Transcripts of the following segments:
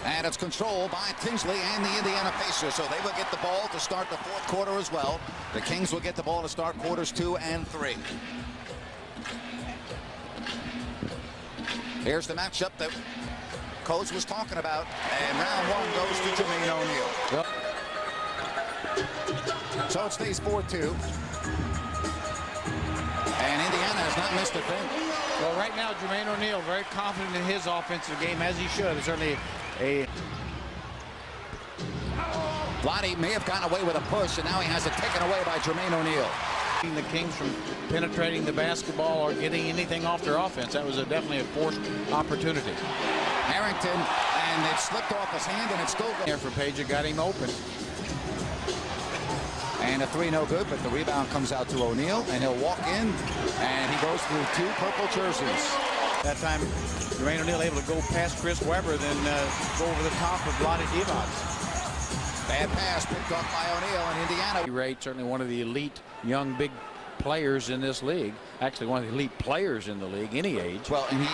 And it's controlled by Tinsley and the Indiana Pacers, so they will get the ball to start the fourth quarter as well. The Kings will get the ball to start quarters 2 and 3. Here's the matchup that Coach was talking about, and round 1 goes to Jermaine O'Neal. So it stays 4-2. And Indiana has not missed a thing. Well, right now, Jermaine O'Neal very confident in his offensive game, as he should. Certainly a... Lottie may have gotten away with a push, and now he has it taken away by Jermaine O'Neal. The Kings from penetrating the basketball or getting anything off their offense. That was definitely a forced opportunity. Harrington, and it slipped off his hand, and it's still going. There for Page, got him open. And a 3 no good, but the rebound comes out to O'Neal, and he'll walk in, and he goes through 2 purple jerseys. That time, Jermaine O'Neal able to go past Chris Webber, then go over the top of Lottie Divac. Bad pass picked up by O'Neal in Indiana. Rate certainly one of the elite young big players in this league. Actually, one of the elite players in the league, any age. Well, and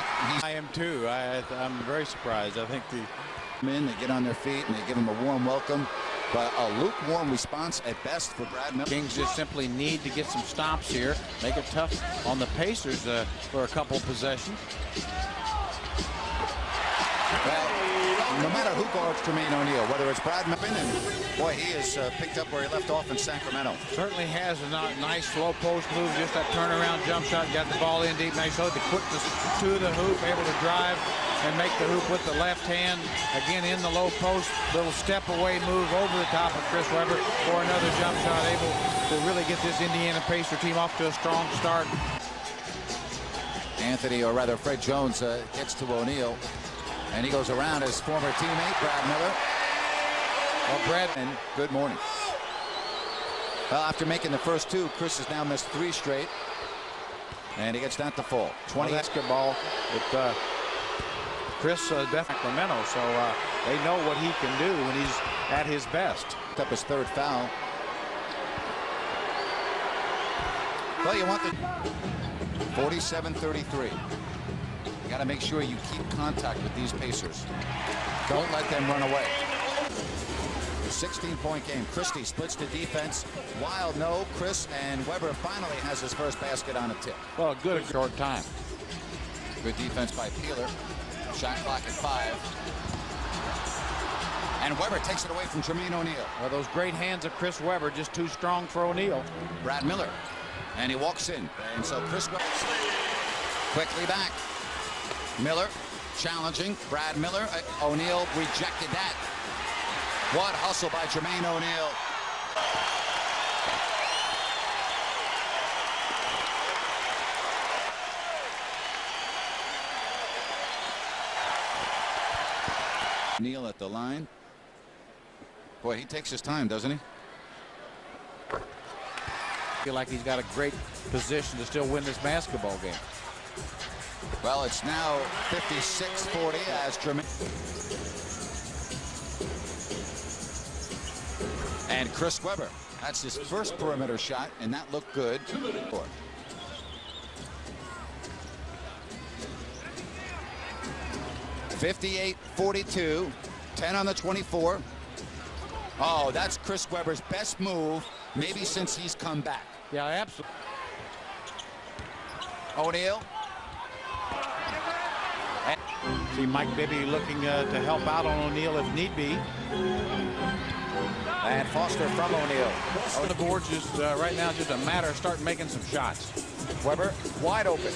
I am too. I'm very surprised. I think they get on their feet and they give him a warm welcome, but a lukewarm response at best for Brad Miller. Kings just simply need to get some stops here, make it tough on the Pacers for a couple possessions. Well, no matter who guards Jermaine O'Neal, whether it's Brad Miller, and boy, he has picked up where he left off in Sacramento. Certainly has a nice slow post move, just that turnaround jump shot, got the ball in deep. Nice hook, the quickness to the hoop, able to drive and make the hoop with the left hand. Again in the low post, little step away move over the top of Chris Webber for another jump shot, able to really get this Indiana Pacer team off to a strong start. Anthony, or rather Fred Jones, gets to O'Neal. And he goes around his former teammate, Brad Miller. Well, Brad, and good morning. Well, after making the first 2, Chris has now missed 3 straight. And he gets that to fall. 20 basketball with Chris Sacramento, so they know what he can do when he's at his best. Picked up his 3rd foul. Well, you want the 47-33. You got to make sure you keep contact with these Pacers. Don't let them run away. 16-point game. Christie splits the defense. Wild no. Chris, and Webber finally has his first basket on a tip. Well, good short time. Good defense by Peeler. Shot clock at 5. And Webber takes it away from Jermaine O'Neal. Well, those great hands of Chris Webber just too strong for O'Neal. Brad Miller. And he walks in. And so Chris Webber quickly back. Miller challenging Brad Miller. O'Neal rejected that. What hustle by Jermaine O'Neal. Neal at the line. Boy, he takes his time, doesn't he? Feel like he's got a great position to still win this basketball game. Well, it's now 56-40 as Jermaine. And Chris Webber, that's his first perimeter shot, and that looked good. 58-42, 10 on the 24. Oh, that's Chris Webber's best move, maybe since he's come back. Yeah, absolutely. O'Neal. See Mike Bibby looking to help out on O'Neal if need be. And Foster from O'Neal. On the board, just right now, just a matter of starting making some shots. Webber wide open.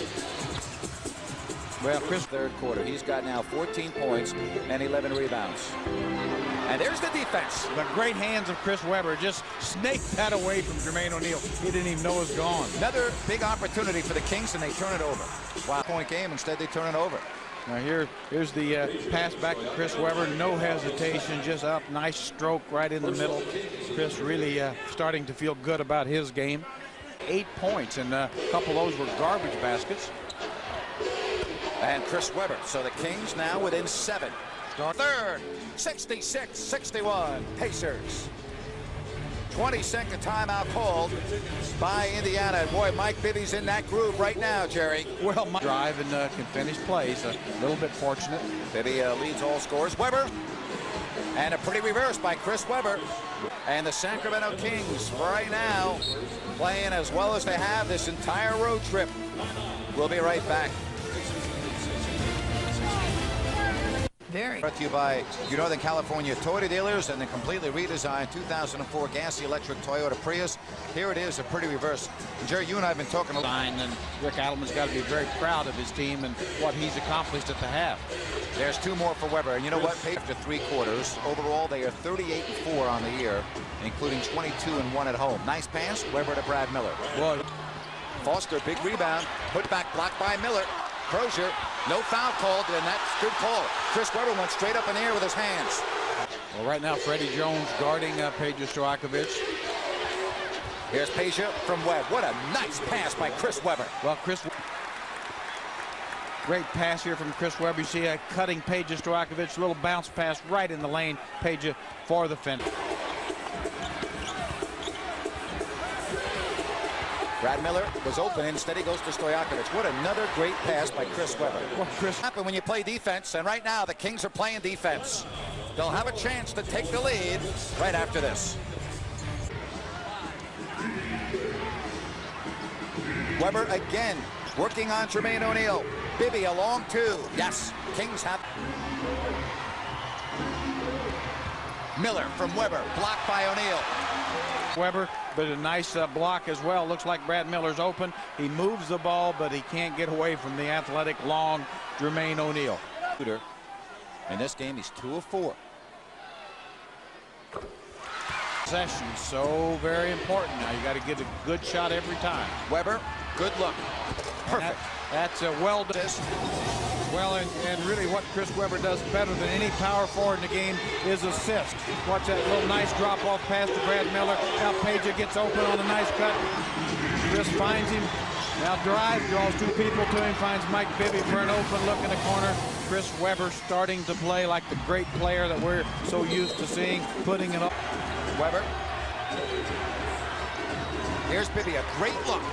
Well, Chris, 3rd quarter. He's got now 14 points and 11 rebounds. And there's the defense. The great hands of Chris Webber just snaked that away from Jermaine O'Neal. He didn't even know it was gone. Another big opportunity for the Kings, and they turn it over. Wow. Point game. Instead, they turn it over. Now here's the pass back to Chris Webber. No hesitation, just up. Nice stroke right in the middle. Chris really starting to feel good about his game. 8 points, and a couple of those were garbage baskets. And Chris Webber. So the Kings now within 7. Third, 66-61, Pacers. 22nd timeout called by Indiana. And boy, Mike Bibby's in that groove right now, Jerry. Well, drive and can finish plays. A little bit fortunate. Bibby leads all scores. Weber. And a pretty reverse by Chris Weber. And the Sacramento Kings right now playing as well as they have this entire road trip. We'll be right back. Brought to you by your Northern California Toyota dealers and the completely redesigned 2004 gassy electric Toyota Prius. Here it is, a pretty reverse. And Jerry, you and I have been talking a lot. And Rick Adelman's got to be very proud of his team and what he's accomplished at the half. There's 2 more for Weber. And you know what? After 3 quarters, overall they are 38-4 on the year, including 22-1 at home. Nice pass, Weber to Brad Miller. Well, Foster, big rebound, put back, blocked by Miller. Crozier, no foul called, and that's good call. Chris Weber went straight up in the air with his hands. Well, right now, Freddie Jones guarding Peja Stojakovic. Here's Peja from Webb. What a nice pass by Chris Weber. Well, great pass here from Chris Weber. You see a cutting Peja Stojakovic, little bounce pass right in the lane. Peja for the finish. Brad Miller was open. Instead, he goes to Stojakovic. What another great pass by Chris Weber. Well, Chris happen when you play defense, and right now the Kings are playing defense. They'll have a chance to take the lead right after this. Weber again working on Jermaine O'Neal. Bibby a long 2. Yes, Kings have. Miller from Weber, blocked by O'Neal. Weber, but a nice block as well. Looks like Brad Miller's open. He moves the ball, but he can't get away from the athletic, long Jermaine O'Neal. In this game, he's 2 of 4. Possession, so very important. Now you got to get a good shot every time. Weber, good look. Perfect. That's a well done. Well, and really what Chris Weber does better than any power forward in the game is assist. Watch that little nice drop-off pass to Brad Miller. Now Peja gets open on a nice cut. Chris finds him. Now drive, draws 2 people to him, finds Mike Bibby for an open look in the corner. Chris Weber starting to play like the great player that we're so used to seeing, putting it up. Weber. Here's Bibby, a great look.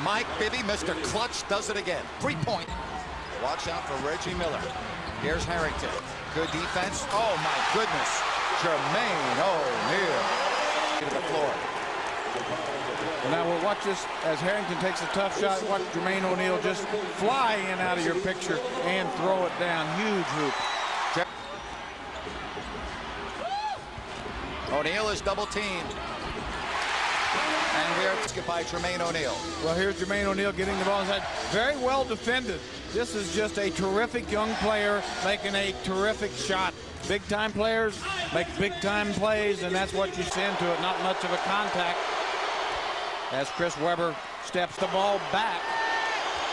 Mike Bibby, Mr. Clutch, does it again. 3-point. Watch out for Reggie Miller. Here's Harrington. Good defense. Oh, my goodness. Jermaine O'Neal to the floor. Well, now we'll watch this as Harrington takes a tough shot. Watch Jermaine O'Neal just fly in out of your picture and throw it down. Huge hoop. O'Neal is double teamed. And we're skipped by Jermaine O'Neal. Well, here's Jermaine O'Neal getting the ball inside. Very well defended. This is just a terrific young player making a terrific shot. Big-time players make big-time plays, and that's what you send to it. Not much of a contact as Chris Weber steps the ball back.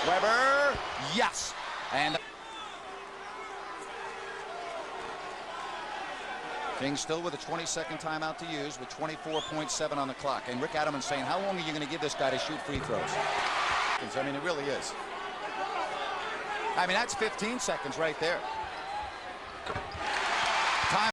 Weber, yes. And Kings still with a 22nd timeout to use with 24.7 on the clock. And Rick Adelman saying, how long are you going to give this guy to shoot free throws? I mean, it really is. I mean, that's 15 seconds right there.